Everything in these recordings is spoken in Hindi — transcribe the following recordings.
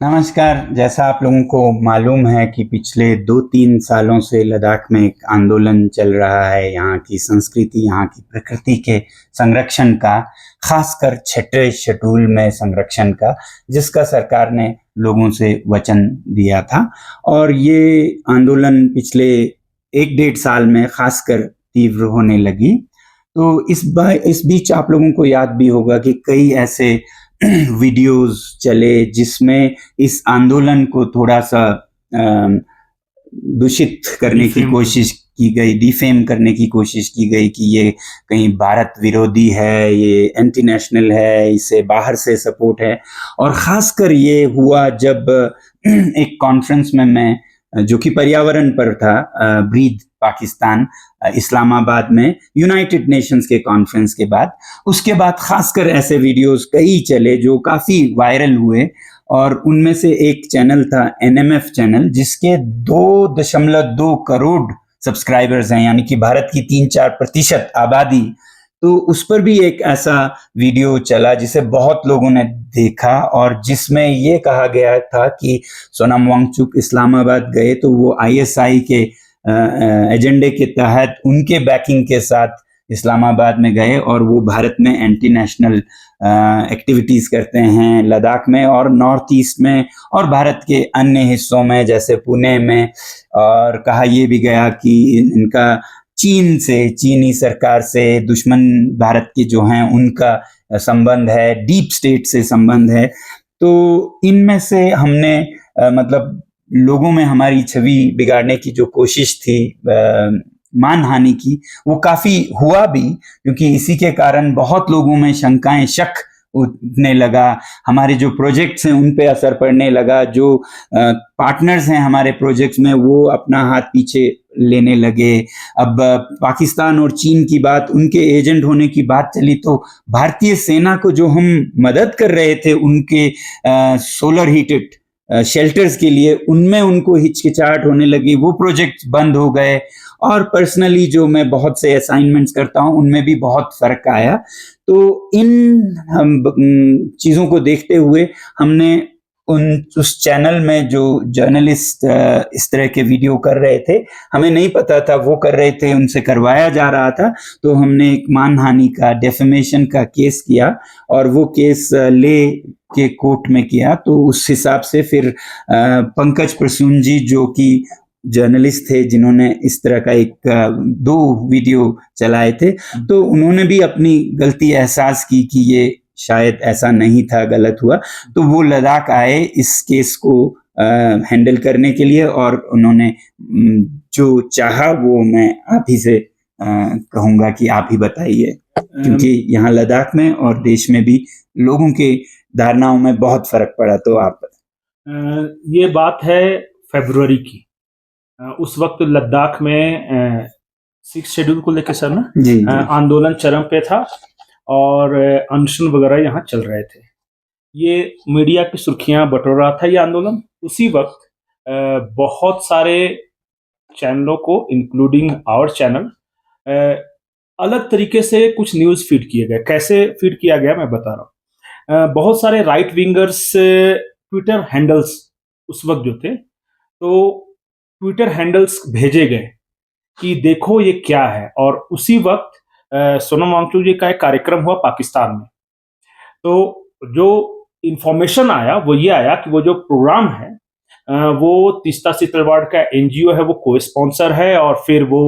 नमस्कार। जैसा आप लोगों को मालूम है कि पिछले 2-3 सालों से लद्दाख में एक आंदोलन चल रहा है यहाँ की संस्कृति, यहाँ की प्रकृति के संरक्षण का, खासकर छठे शेड्यूल में संरक्षण का, जिसका सरकार ने लोगों से वचन दिया था। और ये आंदोलन पिछले 1 डेढ़ साल में खासकर तीव्र होने लगी। तो इस बीच आप लोगों को याद भी होगा कि कई ऐसे वीडियोस चले जिसमें इस आंदोलन को थोड़ा सा दूषित करने की कोशिश की गई, डिफेम करने की कोशिश की गई कि ये कहीं भारत विरोधी है, ये एंटी नेशनल है, इसे बाहर से सपोर्ट है। और खासकर ये हुआ जब एक कॉन्फ्रेंस में मैं जो कि पर्यावरण पर था, ब्रीथ पाकिस्तान, इस्लामाबाद में यूनाइटेड नेशंस के कॉन्फ्रेंस के बाद, उसके बाद खासकर ऐसे वीडियोस कई चले जो काफी वायरल हुए। और उनमें से एक चैनल था एनएमएफ चैनल, जिसके 2.2 करोड़ सब्सक्राइबर्स हैं, यानी कि भारत की 3-4% आबादी। तो उस पर भी एक ऐसा वीडियो चला जिसे बहुत लोगों ने देखा और जिसमें ये कहा गया था कि सोनम वांगचुक इस्लामाबाद गए तो वो आईएसआई के एजेंडे के तहत उनके बैकिंग के साथ इस्लामाबाद में गए और वो भारत में एंटी नेशनल एक्टिविटीज करते हैं लद्दाख में और नॉर्थ ईस्ट में और भारत के अन्य हिस्सों में जैसे पुणे में। और कहा यह भी गया कि इनका चीन से, चीनी सरकार से, दुश्मन भारत के जो हैं उनका संबंध है, डीप स्टेट से संबंध है। तो इनमें से हमने मतलब लोगों में हमारी छवि बिगाड़ने की जो कोशिश थी, मानहानि की, वो काफी हुआ भी, क्योंकि इसी के कारण बहुत लोगों में शंकाएं, शक उठने लगा। हमारे जो प्रोजेक्ट्स हैं उन पे असर पड़ने लगा। जो पार्टनर्स हैं हमारे प्रोजेक्ट्स में वो अपना हाथ पीछे लेने लगे। अब पाकिस्तान और चीन की बात, उनके एजेंट होने की बात चली तो भारतीय सेना को जो हम मदद कर रहे थे उनके सोलर हीटेड शेल्टर्स के लिए, उनमें उनको हिचकिचाहट होने लगी, वो प्रोजेक्ट बंद हो गए। और पर्सनली जो मैं बहुत से असाइनमेंट्स करता हूं उनमें भी बहुत फर्क आया। तो इन चीजों को देखते हुए हमने उस चैनल में जो जर्नलिस्ट इस तरह के वीडियो कर रहे थे, हमें नहीं पता था वो कर रहे थे, उनसे करवाया जा रहा था, तो हमने एक मानहानि का, डेफेमेशन का केस किया और वो केस ले के कोर्ट में किया। तो उस हिसाब से फिर पंकज प्रसून जी, जो कि जर्नलिस्ट थे जिन्होंने इस तरह का 2 वीडियो चलाए थे, तो उन्होंने भी अपनी गलती एहसास की कि ये शायद ऐसा नहीं था, गलत हुआ। तो वो लद्दाख आए इस केस को हैंडल करने के लिए और उन्होंने जो चाहा वो मैं आप ही से कहूँगा कि आप ही बताइए, क्योंकि यहाँ लद्दाख में और देश में भी लोगों के धारणाओं में बहुत फर्क पड़ा। तो आप ये बात है फरवरी की। उस वक्त लद्दाख में 6 शेड्यूल को लेकर सर ना आंदोलन चरम पे था और अनशन वगैरह यहाँ चल रहे थे। ये मीडिया की सुर्खियां बटोर रहा था ये आंदोलन। उसी वक्त बहुत सारे चैनलों को, इंक्लूडिंग आवर चैनल, अलग तरीके से कुछ न्यूज फीड किए गए। कैसे फीड किया गया मैं बता रहा हूँ। बहुत सारे राइट विंगर्स ट्विटर हैंडल्स उस वक्त जो थे, तो ट्विटर हैंडल्स भेजे गए कि देखो ये क्या है। और उसी वक्त सोनम वांगचुक जी का एक कार्यक्रम हुआ पाकिस्तान में। तो जो इंफॉर्मेशन आया वो ये आया कि वो जो प्रोग्राम है वो तीस्ता सितलवाड़ का एनजीओ है, वो को स्पॉन्सर है और फिर वो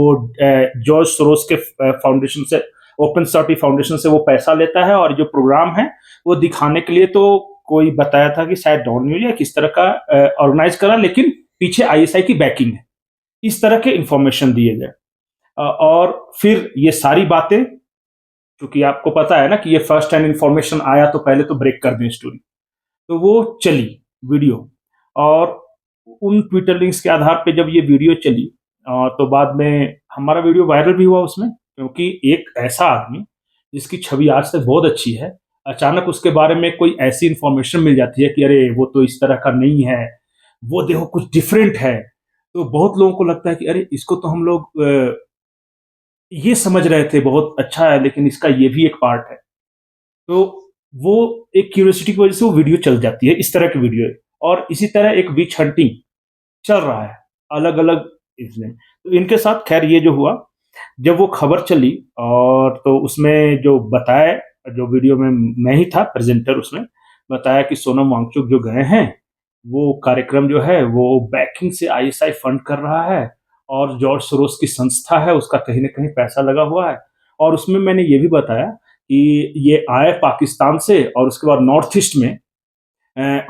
जॉर्ज सोरोस के फाउंडेशन से, ओपन सोसाइटी फाउंडेशन से वो पैसा लेता है। और जो प्रोग्राम है वो दिखाने के लिए, तो कोई बताया था कि शायद डॉन न्यूज या किस तरह का ऑर्गेनाइज करा, लेकिन पीछे आईएसआई की बैकिंग है। इस तरह के इंफॉर्मेशन दिए गए। और फिर ये सारी बातें, क्योंकि आपको पता है ना कि ये फर्स्ट हैंड इंफॉर्मेशन आया तो पहले तो ब्रेक कर दें स्टोरी, तो वो चली वीडियो। और उन ट्विटर लिंक्स के आधार पे जब ये वीडियो चली तो बाद में हमारा वीडियो वायरल भी हुआ उसमें, क्योंकि एक ऐसा आदमी जिसकी छवि आज तक बहुत अच्छी है, अचानक उसके बारे में कोई ऐसी इंफॉर्मेशन मिल जाती है कि अरे वो तो इस तरह का नहीं है, वो देखो कुछ डिफरेंट है। तो बहुत लोगों को लगता है कि अरे इसको तो हम लोग ये समझ रहे थे बहुत अच्छा है, लेकिन इसका ये भी एक पार्ट है। तो वो एक क्यूरियोसिटी की वजह से वो वीडियो चल जाती है, इस तरह की वीडियो है। और इसी तरह एक विच हंटिंग चल रहा है अलग अलग इसमें। तो इनके साथ खैर ये जो हुआ, जब वो खबर चली और तो उसमें जो बताया, जो वीडियो में मैं ही था प्रेजेंटर, उसमें बताया कि सोनम वांगचुक जो गए हैं, वो कार्यक्रम जो है वो बैकिंग से आईएसआई फंड कर रहा है और जॉर्ज सोरोस की संस्था है, उसका कहीं ना कहीं पैसा लगा हुआ है। और उसमें मैंने ये भी बताया कि ये आए पाकिस्तान से और उसके बाद नॉर्थ ईस्ट में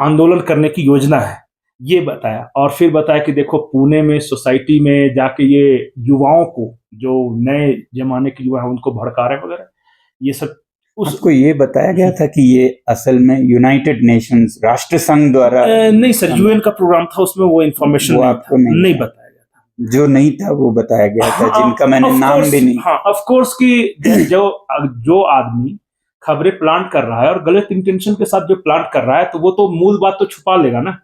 आंदोलन करने की योजना है, ये बताया। और फिर बताया कि देखो पुणे में सोसाइटी में जाके ये युवाओं को, जो नए जमाने के युवा हैं उनको भड़का रहे वगैरह, ये सब। उसको ये बताया गया था कि ये असल में यूनाइटेड नेशंस, राष्ट्र संघ द्वारा नहीं सर, यूएन का प्रोग्राम था, उसमें वो इन्फॉर्मेशन वो नहीं आपको था, नहीं नहीं था। बताया गया था। जो नहीं था वो बताया गया था, जिनका मैंने नाम भी नहीं। हाँ ऑफ कोर्स कि जो आदमी खबरें प्लांट कर रहा है और गलत इंटेंशन के साथ जो प्लांट कर रहा है, तो वो तो मूल बात तो छुपा लेगा ना,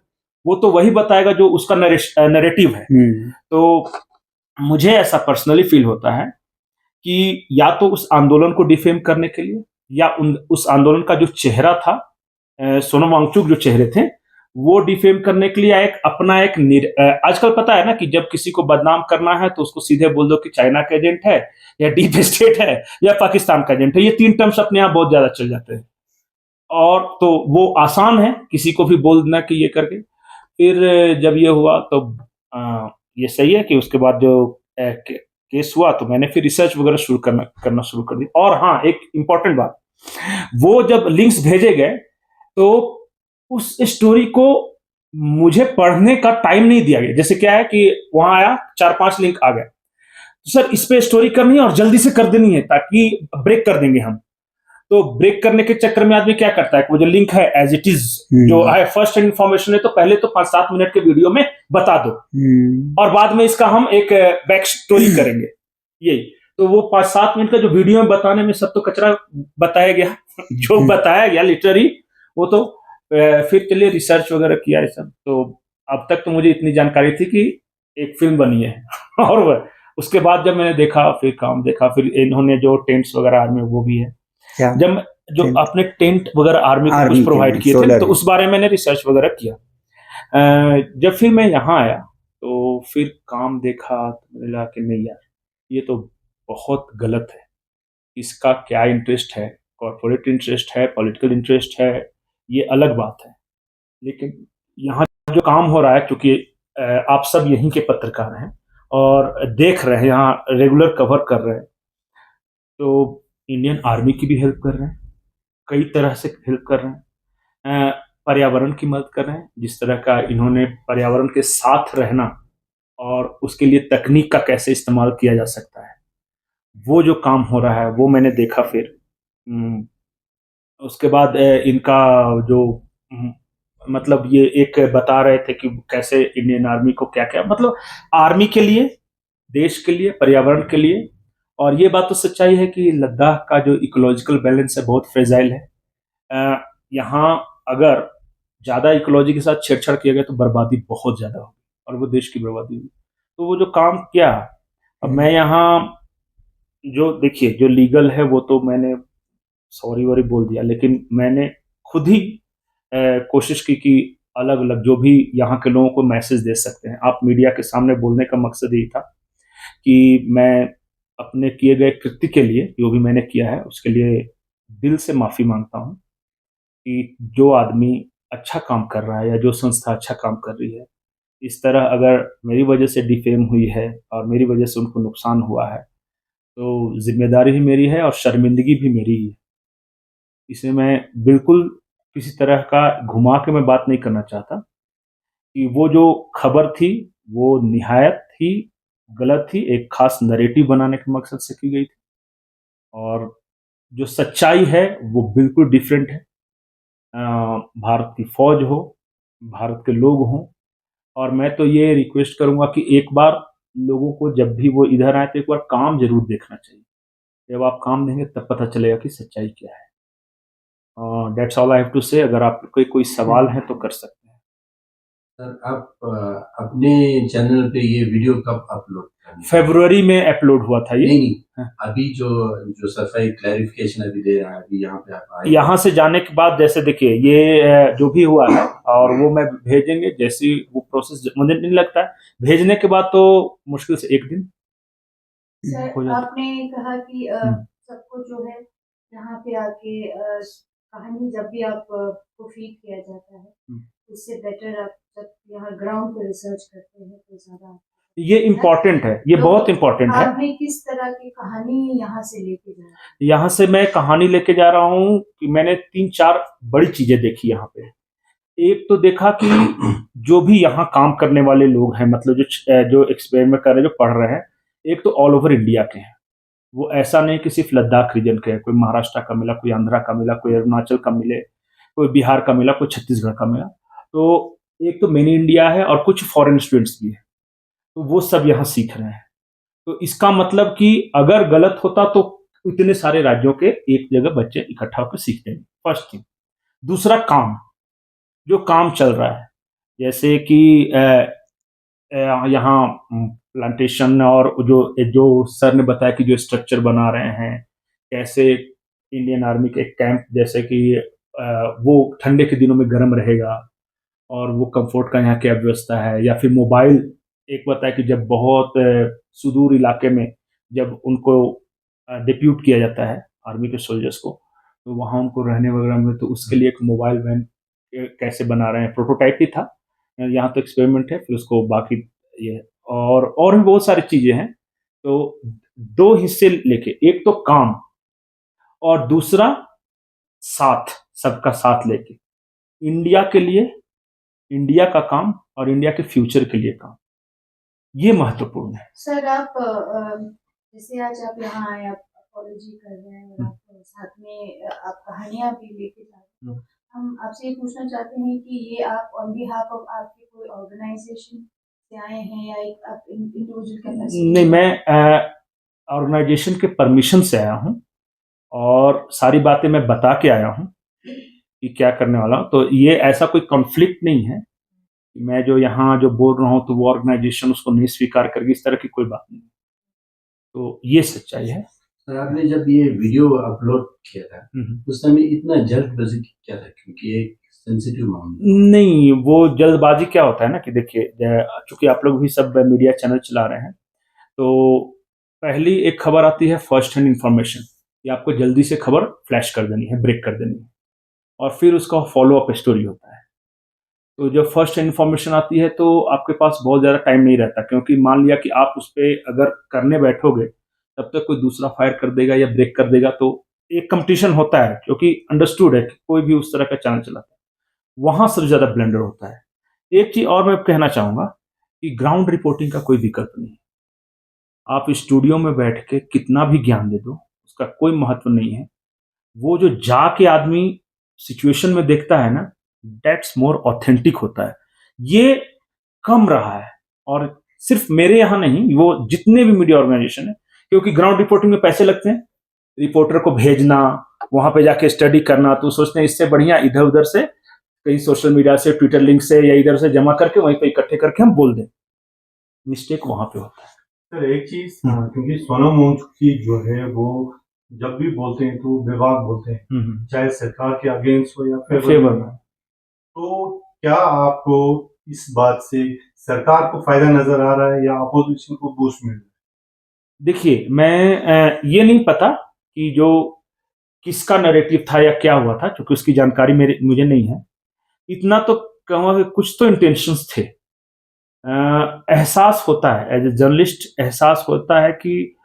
वो तो वही बताएगा जो उसका नरेटिव है। तो मुझे ऐसा पर्सनली फील होता है कि या तो उस आंदोलन को डिफेम करने के लिए, या उस आंदोलन का जो चेहरा था, सोनम वांगचुक जो चेहरे थे, वो डिफेम करने के लिए एक अपना एक आजकल पता है ना कि जब किसी को बदनाम करना है तो उसको सीधे बोल दो कि चाइना का एजेंट है, या डीप स्टेट है, या पाकिस्तान का एजेंट है। ये तीन टर्म्स अपने यहाँ बहुत ज्यादा चल जाते हैं, और तो वो आसान है किसी को भी बोल देना कि ये करके। फिर जब ये हुआ तो ये सही है कि उसके बाद जो केस हुआ, तो मैंने फिर रिसर्च वगैरह शुरू करना शुरू कर दी। और हाँ, एक इंपॉर्टेंट बात, वो जब लिंक्स भेजे गए तो उस स्टोरी को मुझे पढ़ने का टाइम नहीं दिया गया। जैसे क्या है कि वहां आया 4-5 लिंक आ गया, तो सर इस पे स्टोरी करनी है और जल्दी से कर देनी है ताकि ब्रेक कर देंगे हम। तो ब्रेक करने के चक्कर में आदमी क्या करता है कि वो जो लिंक है एज इट इज जो है फर्स्ट इन्फॉर्मेशन है, तो पहले तो 5-7 मिनट के वीडियो में बता दो और बाद में इसका हम एक बैक स्टोरी करेंगे। यही तो वो 5-7 मिनट का जो वीडियो में बताने में सब तो कचरा बताया गया जो बताया गया लिटरली, वो तो फिर चलिए रिसर्च वगैरह किया है सब। तो अब तक तो मुझे इतनी जानकारी थी कि एक फिल्म बनी है और उसके बाद जब मैंने देखा, फिर काम देखा, फिर इन्होंने जो टेंट्स वगैरह आर्मी वो भी है, जब जो अपने टेंट वगैरह आर्मी को कुछ प्रोवाइड किए थे, तो उस बारे में मैंने रिसर्च वगैरह किया। जब फिर मैं यहाँ आया तो फिर काम देखा तो मिला कि नहीं यार, ये तो बहुत गलत है। इसका क्या इंटरेस्ट है, कॉर्पोरेट इंटरेस्ट है, पॉलिटिकल इंटरेस्ट है, ये अलग बात है। लेकिन यहाँ जो काम हो रहा है, क्योंकि आप सब यहीं के पत्रकार हैं और देख रहे हैं, यहाँ रेगुलर कवर कर रहे हैं, तो इंडियन आर्मी की भी हेल्प कर रहे हैं, कई तरह से हेल्प कर रहे हैं, पर्यावरण की मदद कर रहे हैं। जिस तरह का इन्होंने पर्यावरण के साथ रहना और उसके लिए तकनीक का कैसे इस्तेमाल किया जा सकता है, वो जो काम हो रहा है वो मैंने देखा। फिर उसके बाद इनका जो मतलब ये एक बता रहे थे कि कैसे इंडियन आर्मी को क्या क्या, मतलब आर्मी के लिए, देश के लिए, पर्यावरण के लिए। और ये बात तो सच्चाई है कि लद्दाख का जो इकोलॉजिकल बैलेंस है बहुत फ्रेजाइल है। यहाँ अगर ज्यादा इकोलॉजी के साथ छेड़छाड़ किया गया तो बर्बादी बहुत ज्यादा होगी और वो देश की बर्बादी होगी। तो वो जो काम किया, अब मैं यहाँ जो देखिए जो लीगल है वो तो मैंने सॉरी वॉरी बोल दिया, लेकिन मैंने खुद ही कोशिश की कि अलग अलग जो भी यहाँ के लोगों को मैसेज दे सकते हैं, आप मीडिया के सामने बोलने का मकसद यही था कि मैं अपने किए गए कृत्य के लिए, जो भी मैंने किया है उसके लिए दिल से माफी मांगता हूँ कि जो आदमी अच्छा काम कर रहा है या जो संस्था अच्छा काम कर रही है, इस तरह अगर मेरी वजह से डिफेम हुई है और मेरी वजह से उनको नुकसान हुआ है, तो जिम्मेदारी भी मेरी है और शर्मिंदगी भी मेरी ही है। इसे मैं बिल्कुल किसी तरह का घुमा के मैं बात नहीं करना चाहता कि वो जो खबर थी वो निहायत ही गलत थी, एक खास नैरेटिव बनाने के मकसद से की गई थी, और जो सच्चाई है वो बिल्कुल डिफरेंट है। भारत की फौज हो, भारत के लोग हों, और मैं तो ये रिक्वेस्ट करूंगा कि एक बार लोगों को जब भी वो इधर आए तो एक बार काम जरूर देखना चाहिए। जब आप काम देंगे तब पता चलेगा कि सच्चाई क्या है। That's all I have to say. अगर आपको कोई सवाल है तो कर सकते हैं। सर आप अपने चैनल पे ये वीडियो कब अपलोड करेंगे? फरवरी में अपलोड हुआ था ये। नहीं हाँ। अभी जो सफाई क्लैरिफिकेशन अभी दे रहा है, अभी यहाँ पे आप आए, यहाँ से जाने के बाद जैसे देखिए ये जो भी हुआ है और वो मैं भेजेंगे, जैसे वो प्रोसेस मुझे नहीं लगता है भेजने के बाद तो मुश्किल से एक दिन सर हो जाता। आपने कहा कि सबको जो है यहाँ पे आके कहानी जब भी आप को फीड किया जाता है उससे बेटर आप जब यहाँ ग्राउंड पे रिसर्च करते हैं तो ज्यादा ये इम्पोर्टेंट है, ये तो बहुत इम्पोर्टेंट है। आपने किस तरह की कहानी यहाँ से लेके जा रहे हैं? यहाँ से मैं कहानी लेके जा रहा हूँ कि मैंने 3-4 बड़ी चीजें देखी यहाँ पे। एक तो देखा कि जो भी यहाँ काम करने वाले लोग हैं, मतलब जो एक्सपेरिमेंट कर रहे हैं, जो पढ़ रहे हैं, एक तो ऑल ओवर इंडिया के हैं। वो ऐसा नहीं कि सिर्फ लद्दाख रीजन के हैं, कोई महाराष्ट्र का मिला, कोई आंध्रा का मिला, कोई अरुणाचल का मिले, कोई बिहार का मिला, कोई छत्तीसगढ़ का मिला। तो एक तो मेनी इंडिया है और कुछ फॉरेन स्टूडेंट्स भी है, तो वो सब यहाँ सीख रहे हैं। तो इसका मतलब कि अगर गलत होता तो इतने सारे राज्यों के एक जगह बच्चे इकट्ठा होकर सीखते हैं, फर्स्ट थिंग। दूसरा काम, जो काम चल रहा है, जैसे कि यहाँ प्लांटेशन और जो जो सर ने बताया कि जो स्ट्रक्चर बना रहे हैं, कैसे इंडियन आर्मी के कैंप, जैसे कि वो ठंडे के दिनों में गर्म रहेगा और वो कंफर्ट का यहाँ क्या व्यवस्था है, या फिर मोबाइल एक बताया कि जब बहुत सुदूर इलाके में जब उनको डिप्यूट किया जाता है आर्मी के सोल्जर्स को, तो वहाँ उनको रहने वगैरह में, तो उसके लिए एक मोबाइल वैन कैसे बना रहे हैं, प्रोटोटाइप ही था, यहाँ तो एक्सपेरिमेंट है, फिर उसको बाकी ये और भी बहुत सारी चीजें हैं। तो दो हिस्से लेके, एक तो काम और दूसरा साथ, सबका साथ लेके, इंडिया के लिए, इंडिया का काम और इंडिया के फ्यूचर के लिए काम, ये महत्वपूर्ण है। सर आप जैसे आज आप यहाँ आए, आप अपॉलॉजी कर रहे हैं और आप साथ में आप कहानियां भी लेके जा रहे हैं, हम आपसे ये पूछना चाहते हैं कि ये आप ऑन बिहाफ ऑफ आपके कोई ऑर्गेनाइजेशन से आए हैं या एक आप इंडिविजुअल कैपेसिटी? नहीं, मैं ऑर्गेनाइजेशन के परमिशन से आया हूँ और सारी बातें मैं बता के आया हूँ कि क्या करने वाला हूँ। तो ये ऐसा कोई कॉन्फ्लिक्ट नहीं है, मैं जो यहाँ जो बोल रहा हूँ तो वो ऑर्गेनाइजेशन उसको नहीं स्वीकार करेगी, इस तरह की कोई बात नहीं। तो ये सच्चाई है। सर आपने जब ये वीडियो अपलोड किया था उस समय इतना जल्दबाजी क्या था, क्योंकि एक सेंसिटिव मामला? नहीं, वो जल्दबाजी क्या होता है ना कि देखिए, चूंकि आप लोग भी सब मीडिया चैनल चला रहे हैं, तो पहली एक खबर आती है फर्स्ट हैंड इंफॉर्मेशन, ये आपको जल्दी से खबर फ्लैश कर देनी है, ब्रेक कर देनी है, और फिर उसका फॉलो अप स्टोरी होता है। तो जब फर्स्ट हैंड इंफॉर्मेशन आती है तो आपके पास बहुत ज़्यादा टाइम नहीं रहता, क्योंकि मान लिया कि आप उस पर अगर करने बैठोगे तब तक कोई दूसरा फायर कर देगा या ब्रेक कर देगा, तो एक कंपटीशन होता है, क्योंकि अंडरस्टूड है कि कोई भी उस तरह का चैनल चलाता है, वहां सबसे ज़्यादा ब्लेंडर होता है। एक चीज़ और मैं कहना चाहूँगा कि ग्राउंड रिपोर्टिंग का कोई विकल्प नहीं है। आप स्टूडियो में बैठ के कितना भी ज्ञान दे दो, उसका कोई महत्व नहीं है। वो जो जाके आदमी सिचुएशन में देखता है ना, दैट्स मोर ऑथेंटिक होता है। ये कम रहा है, और सिर्फ मेरे यहाँ नहीं, वो जितने भी मीडिया ऑर्गेनाइजेशन है, क्योंकि ग्राउंड रिपोर्टिंग में पैसे लगते हैं, रिपोर्टर को भेजना, वहां पे जाके स्टडी करना, तो सोचते हैं इससे बढ़िया इधर उधर से कहीं सोशल मीडिया से, ट्विटर लिंक से या इधर से जमा करके वहीं पे इकट्ठे करके हम बोल दें। मिस्टेक वहां पे होता है। सर एक चीज, क्योंकि सोनम वांगचुक जो है वो जब भी बोलते हैं तो विवाद बोलते हैं, चाहे सरकार के अगेंस्ट हो या फेवर में, तो क्या आपको इस बात से सरकार को फायदा नजर आ रहा है या अपोजिशन को बूस्ट मिल रहा है? देखिए, मैं ये नहीं पता कि जो किसका नैरेटिव था या क्या हुआ था, क्योंकि उसकी जानकारी मुझे नहीं है। इतना तो कहूँगा कि कुछ तो इंटेंशंस थे। एहसास होता है, एज ए जर्नलिस्ट एहसास होता है कि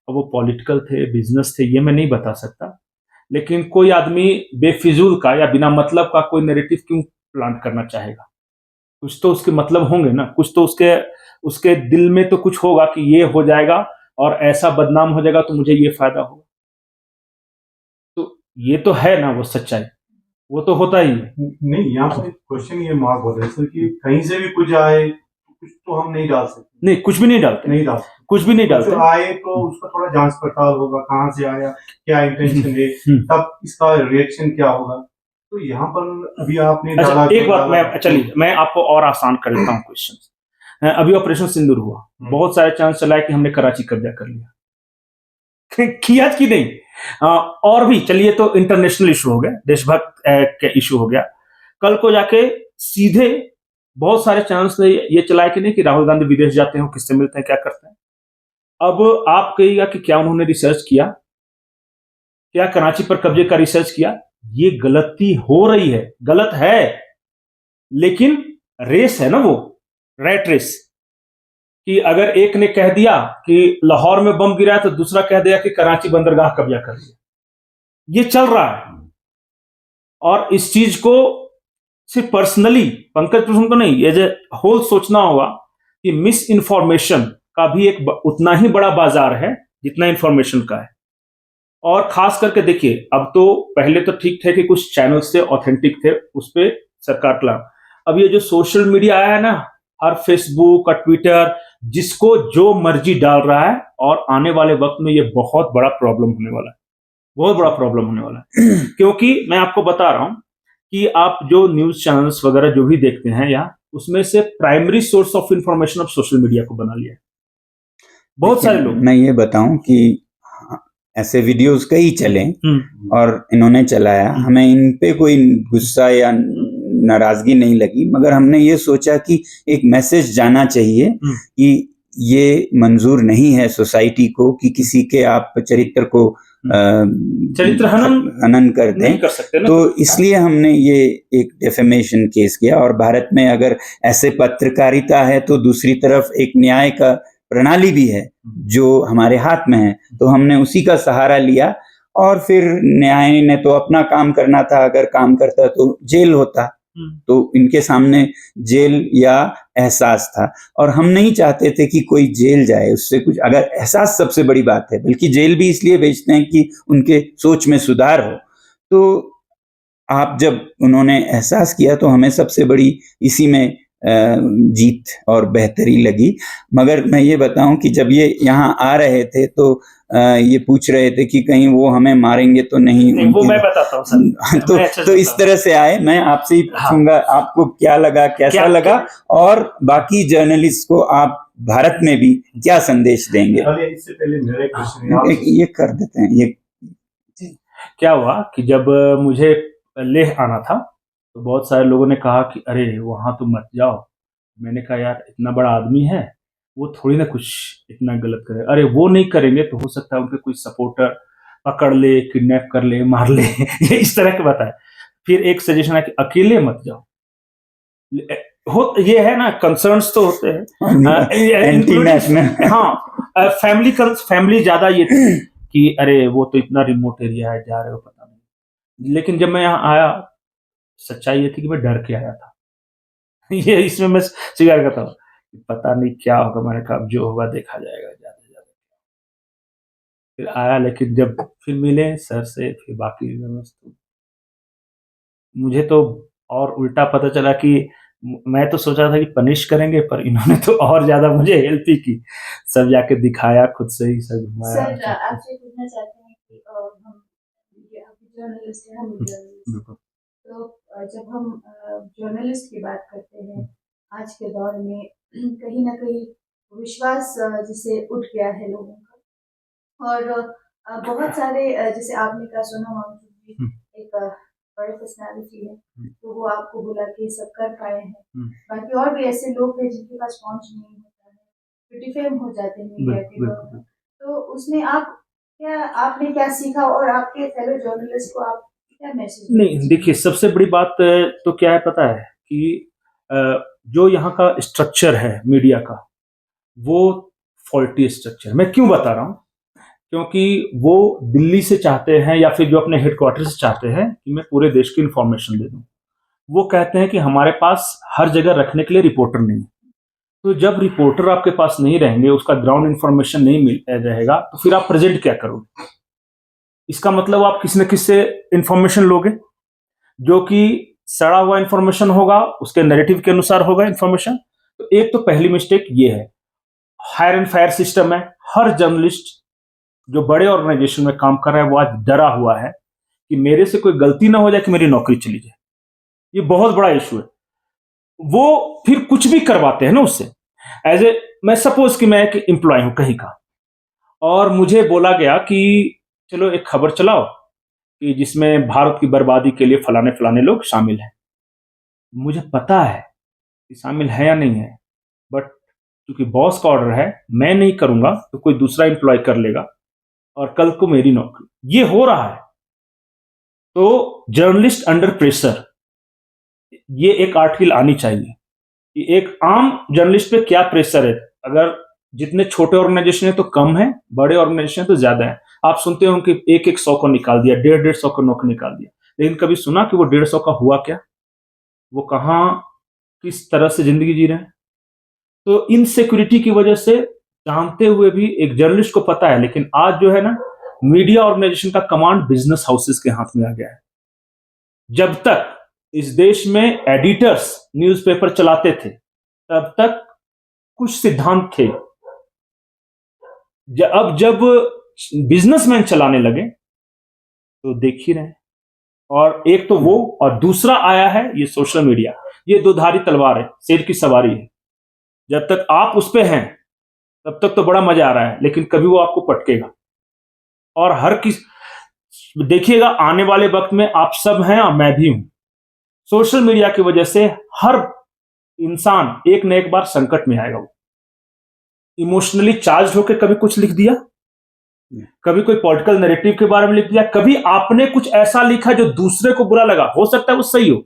वो पॉलिटिकल थे, बिजनेस थे, ये मैं नहीं बता सकता, लेकिन कोई आदमी बेफिजूल का या बिना मतलब का कोई नैरेटिव क्यों प्लांट करना चाहेगा? कुछ तो उसके मतलब होंगे ना, कुछ तो उसके दिल में तो कुछ होगा कि ये हो जाएगा और ऐसा बदनाम हो जाएगा तो मुझे ये फायदा होगा। तो ये तो है ना वो सच्चाई, वो तो होता ही है। नहीं, यहाँ पर क्वेश्चन ये मार्क हो रहा है सर कि कहीं से भी कुछ आए, कुछ तो हम नहीं डाल सकते। नहीं, कुछ भी नहीं डालते, कुछ भी नहीं डालते। आए तो उसका थोड़ा जांच पड़ताल होगा, कहाँ से आया, क्या इंटेंशन है, तब इसका रिएक्शन क्या होगा। तो यहाँ पर अभी आपने अच्छा, एक बात मैं आपको और आसान कर देता हूँ क्वेश्चन। अभी ऑपरेशन सिंदूर हुआ, बहुत सारे चांस चला है कि हमने कराची कब्जा कर लिया किया कि नहीं। और भी चलिए, तो इंटरनेशनल इशू हो गया, देशभक्त का इशू हो गया। कल को जाके सीधे बहुत सारे चांस ये चला है कि नहीं कि राहुल गांधी विदेश जाते हैं, किससे मिलते हैं, क्या करते हैं। अब आप कहिएगा कि क्या उन्होंने रिसर्च किया, क्या कराची पर कब्जे का रिसर्च किया? ये गलती हो रही है, गलत है, लेकिन रेस है ना, वो रैट रेस, कि अगर एक ने कह दिया कि लाहौर में बम गिरा तो दूसरा कह दिया कि कराची बंदरगाह कब्जा कर लिया। ये चल रहा है, और इस चीज को सिर्फ पर्सनली पंकज कुसुम को नहीं, एज ए होल सोचना होगा कि मिस इन्फॉर्मेशन का भी एक उतना ही बड़ा बाजार है जितना इंफॉर्मेशन का है। और खास करके देखिए, अब तो पहले तो ठीक थे कि कुछ चैनल्स थे, ऑथेंटिक थे, उस पर सरकार का। अब ये जो सोशल मीडिया आया है ना, हर फेसबुक और ट्विटर, जिसको जो मर्जी डाल रहा है, और आने वाले वक्त में ये बहुत बड़ा प्रॉब्लम होने वाला है, बहुत बड़ा प्रॉब्लम होने वाला है। क्योंकि मैं आपको बता रहा हूं कि आप जो न्यूज चैनल्स वगैरह जो भी देखते हैं यहाँ, उसमें से प्राइमरी सोर्स ऑफ इंफॉर्मेशन अब सोशल मीडिया को बना लिया है बहुत सारे लोग। मैं ये बताऊं कि ऐसे वीडियोस कई चले और इन्होंने चलाया, हमें इन पे कोई गुस्सा या नाराजगी नहीं लगी, मगर हमने ये सोचा कि एक मैसेज जाना चाहिए कि ये मंजूर नहीं है सोसाइटी को कि किसी के आप चरित्र को चरित्र हनन कर दें, नहीं कर सकते ना। तो इसलिए हमने ये एक डेफेमेशन केस किया। और भारत में अगर ऐसे पत्रकारिता है तो दूसरी तरफ एक न्याय का प्रणाली भी है जो हमारे हाथ में है, तो हमने उसी का सहारा लिया। और फिर न्याय ने तो अपना काम करना था, अगर काम करता तो जेल होता, तो इनके सामने जेल या एहसास था, और हम नहीं चाहते थे कि कोई जेल जाए उससे कुछ। अगर एहसास सबसे बड़ी बात है, बल्कि जेल भी इसलिए भेजते हैं कि उनके सोच में सुधार हो। तो आप जब उन्होंने एहसास किया तो हमें सबसे बड़ी इसी में जीत और बेहतरी लगी। मगर मैं ये बताऊं कि जब ये यहाँ आ रहे थे तो ये पूछ रहे थे कि कहीं वो हमें मारेंगे तो नहीं, वो मैं बताता हूँ सर। तो इस तरह से आए। मैं आपसे ही पूछूंगा, आपको क्या लगा, कैसा लगा, और बाकी जर्नलिस्ट को आप भारत में भी क्या संदेश देंगे? इससे पहले मेरा क्वेश्चन ये कर देते हैं। ये क्या हुआ कि जब मुझे लेह आना था तो बहुत सारे लोगों ने कहा कि अरे वहां तो मत जाओ। मैंने कहा यार, इतना बड़ा आदमी है, वो थोड़ी ना कुछ इतना गलत करे। अरे वो नहीं करेंगे तो हो सकता है उनके कोई सपोर्टर पकड़ ले, किडनैप कर ले, मार ले ये इस तरह के बताए। फिर एक सजेशन है कि अकेले मत जाओ। ये है ना, कंसर्न्स तो होते हैं एंटी नेशनल। हाँ, फैमिली ज्यादा ये थी कि अरे वो तो इतना रिमोट एरिया है, जा रहे हो पता नहीं। लेकिन जब मैं यहाँ आया, सच्चाई ये थी कि मैं डर के आया था ये इसमें मैं स्वीकार करता हूँ, पता नहीं क्या होगा। मैंने कहा जो होगा देखा जाएगा, जाते जाते। फिर आया, लेकिन जब फिर मिले सर से, फिर बाकी मुझे तो और उल्टा पता चला कि मैं तो सोचा था कि पनिश करेंगे, पर इन्होंने तो और ज्यादा मुझे हेल्प ही की। सब जाके दिखाया, खुद से ही सब घुमाया। सर आपसे पूछना चाहते हैं कि हम जर्नलिस्ट हैं, तो जब हम जर्नलिस्ट की बात करते हैं आज के दौर में, कहीं ना कहीं विश्वास जिसे उठ गया है लोगों का, और बहुत सारे जैसे आपने कहा सोनम वांगचुक जी एक बड़े पर्सनालिटी है, तो वो आपको बुला के सब कर पाए हैं। बाकी और भी ऐसे लोग हैं जिनके पास पहुंच नहीं होता है, तो डिफेम हो जाते हैं मीडिया के द्वारा। तो उसमें आपने क्या सीखा, और आपके फेलो जर्नलिस्ट को आप क्या मैसेज? नहीं, देखिए, सबसे बड़ी बात तो क्या है पता है कि जो यहाँ का स्ट्रक्चर है मीडिया का, वो फॉल्टी स्ट्रक्चर है। मैं क्यों बता रहा हूँ? क्योंकि वो दिल्ली से चाहते हैं, या फिर जो अपने हेडक्वार्टर से चाहते हैं कि मैं पूरे देश की इंफॉर्मेशन दे दूं। वो कहते हैं कि हमारे पास हर जगह रखने के लिए रिपोर्टर नहीं है। तो जब रिपोर्टर आपके पास नहीं रहेंगे, उसका ग्राउंड इंफॉर्मेशन नहीं मिल रहेगा, तो फिर आप प्रेजेंट क्या करोगे? इसका मतलब आप किसी न किसी से इंफॉर्मेशन लोगे, जो कि सड़ा हुआ इंफॉर्मेशन होगा, उसके नैरेटिव के अनुसार होगा इंफॉर्मेशन। तो एक तो पहली मिस्टेक ये है। हायर एंड फायर सिस्टम है। हर जर्नलिस्ट जो बड़े ऑर्गेनाइजेशन में काम कर रहा है वो आज डरा हुआ है कि मेरे से कोई गलती ना हो जाए कि मेरी नौकरी चली जाए। ये बहुत बड़ा इशू है। वो फिर कुछ भी करवाते हैं ना उससे। मैं सपोज कि मैं एक एम्प्लॉय हूं कहीं का, और मुझे बोला गया कि चलो एक खबर चलाओ कि जिसमें भारत की बर्बादी के लिए फलाने फलाने लोग शामिल हैं। मुझे पता है कि शामिल है या नहीं है, बट क्योंकि बॉस का ऑर्डर है, मैं नहीं करूंगा तो कोई दूसरा एम्प्लॉय कर लेगा और कल को मेरी नौकरी, ये हो रहा है। तो जर्नलिस्ट अंडर प्रेशर, ये एक आर्टिकल आनी चाहिए कि एक आम जर्नलिस्ट पे क्या प्रेशर है। अगर जितने छोटे ऑर्गेनाइजेशन है तो कम है, बड़े ऑर्गेनाइजेशन है तो ज्यादा है। आप सुनते हो कि 100 को निकाल दिया, 150 को नौकरी निकाल दिया, लेकिन कभी सुना कि वो 150 का हुआ क्या? वो कहाँ किस तरह से जिंदगी जी रहे हैं? तो इनसिक्योरिटी की वजह से जानते हुए भी एक जर्नलिस्ट को पता है, लेकिन आज जो है ना, मीडिया ऑर्गेनाइजेशन का कमांड बिजनेस हाउसेस के हाथ में आ गया है। जब तक इस देश में एडिटर्स न्यूज़पेपर चलाते थे तब तक कुछ सिद्धांत थे। अब जब बिजनेसमैन चलाने लगे तो देख ही रहे हैं। और एक तो वो, और दूसरा आया है ये सोशल मीडिया। ये दोधारी तलवार है, शेर की सवारी है। जब तक आप उस पे हैं तब तक तो बड़ा मजा आ रहा है, लेकिन कभी वो आपको पटकेगा। और हर किस देखिएगा, आने वाले वक्त में आप सब हैं और मैं भी हूं। सोशल मीडिया की वजह से हर इंसान एक न एक बार संकट में आएगा। वो इमोशनली चार्ज होकर कभी कुछ लिख दिया, कभी कोई पॉलिटिकल नैरेटिव के बारे में लिख दिया, कभी आपने कुछ ऐसा लिखा जो दूसरे को बुरा लगा। हो सकता है वो सही हो।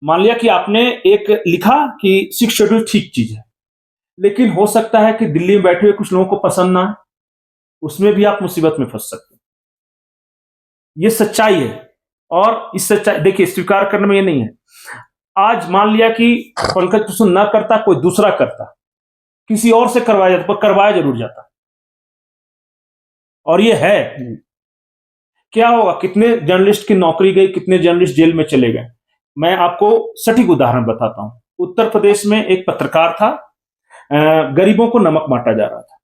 मान लिया कि आपने एक लिखा कि 6 शेड्यूल ठीक चीज है, लेकिन हो सकता है कि दिल्ली में बैठे हुए कुछ लोगों को पसंद ना आए, उसमें भी आप मुसीबत में फंस सकते हैं। ये सच्चाई है। और इस सच्चाई, देखिए, स्वीकार करने में ये नहीं है। आज मान लिया कि पंकज कुसुम ना करता, कोई दूसरा करता, किसी और से करवाया जाता, पर करवाया जरूर जाता। और ये है, क्या होगा? कितने जर्नलिस्ट की नौकरी गई, कितने जर्नलिस्ट जेल में चले गए। मैं आपको सटीक उदाहरण बताता हूं। उत्तर प्रदेश में एक पत्रकार था, गरीबों को नमक बांटा जा रहा था।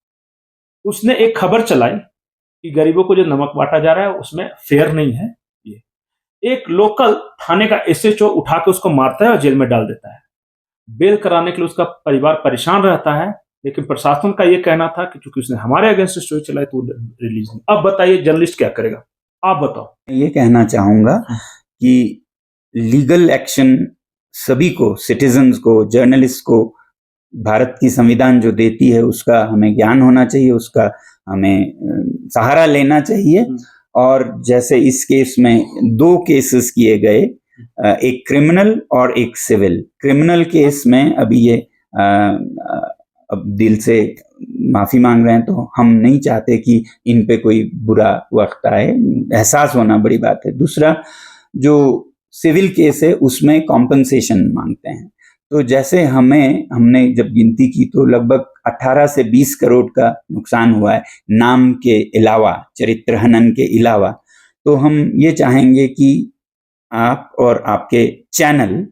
उसने एक खबर चलाई कि गरीबों को जो नमक बांटा जा रहा है उसमें फेयर नहीं है। ये एक लोकल थाने का एसएचओ उठा के उसको मारता है और जेल में डाल देता है। बेल कराने के लिए उसका परिवार परेशान रहता है, लेकिन प्रशासन का यह कहना था कि चूंकि उसने हमारे अगेंस्ट स्टोरी चलाई तो रिलीज नहीं। अब बताइए जर्नलिस्ट क्या करेगा? आप बताओ। ये कहना चाहूंगा कि लीगल एक्शन सभी को, सिटीजन्स को, जर्नलिस्ट को, भारत की संविधान जो देती है उसका हमें ज्ञान होना चाहिए, उसका हमें सहारा लेना चाहिए। और जैसे इस केस में 2 केसेस किए गए, एक क्रिमिनल और एक सिविल। क्रिमिनल केस में अभी ये अब दिल से माफी मांग रहे हैं, तो हम नहीं चाहते कि इन पे कोई बुरा वक्त आए, एहसास होना बड़ी बात है। दूसरा, जो सिविल केस है उसमें कॉम्पनसेशन मांगते हैं। तो जैसे हमने जब गिनती की तो लगभग 18 से 20 करोड़ का नुकसान हुआ है, नाम के अलावा, चरित्र हनन के अलावा। तो हम ये चाहेंगे कि आप और आपके चैनल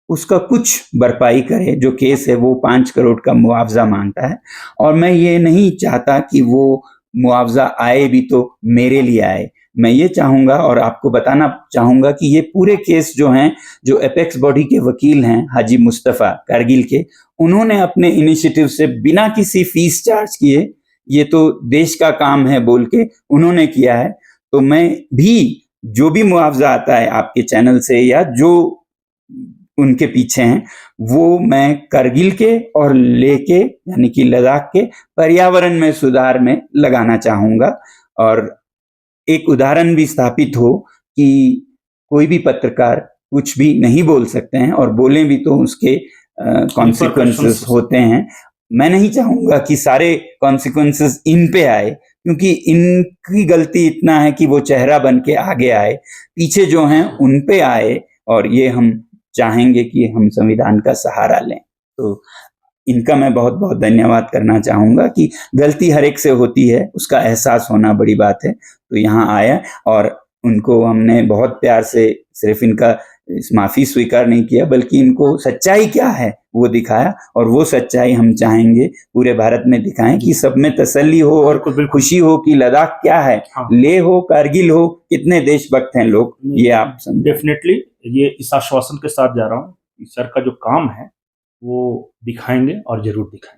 उसका कुछ भरपाई करे। जो केस है वो 5 करोड़ का मुआवजा मांगता है, और मैं ये नहीं चाहता कि वो मुआवजा आए भी तो मेरे लिए आए। मैं ये चाहूंगा और आपको बताना चाहूंगा कि ये पूरे केस जो हैं, जो एपेक्स बॉडी के वकील हैं हाजी मुस्तफ़ा कारगिल के, उन्होंने अपने इनिशिएटिव से बिना किसी फीस चार्ज किए, ये तो देश का काम है बोल के उन्होंने किया है। तो मैं भी जो भी मुआवजा आता है आपके चैनल से या जो उनके पीछे हैं, वो मैं करगिल के और लेके, यानी कि लद्दाख के पर्यावरण में सुधार में लगाना चाहूंगा। और एक उदाहरण भी स्थापित हो कि कोई भी पत्रकार कुछ भी नहीं बोल सकते हैं, और बोलें भी तो उसके कॉन्सिक्वेंसेस होते हैं। मैं नहीं चाहूंगा कि सारे कॉन्सिक्वेंसेस इन पे आए, क्योंकि इनकी गलती इतना है कि वो चेहरा बन के आगे आए, पीछे जो हैं उन पे आए। और ये हम चाहेंगे कि हम संविधान का सहारा लें। तो इनका मैं बहुत बहुत धन्यवाद करना चाहूंगा कि गलती हर एक से होती है, उसका एहसास होना बड़ी बात है। तो यहाँ आया और उनको हमने बहुत प्यार से सिर्फ इनका इस माफी स्वीकार नहीं किया, बल्कि इनको सच्चाई क्या है वो दिखाया, और वो सच्चाई हम चाहेंगे पूरे भारत में दिखाएं कि सब में तसल्ली हो और खुशी हो कि लद्दाख क्या है, हाँ। लेह हो, कारगिल हो, कितने देशभक्त हैं लोग, ये आप समझें। डेफिनेटली ये इस आश्वासन के साथ जा रहा हूँ कि सर का जो काम है वो दिखाएंगे और जरूर दिखाएंगे।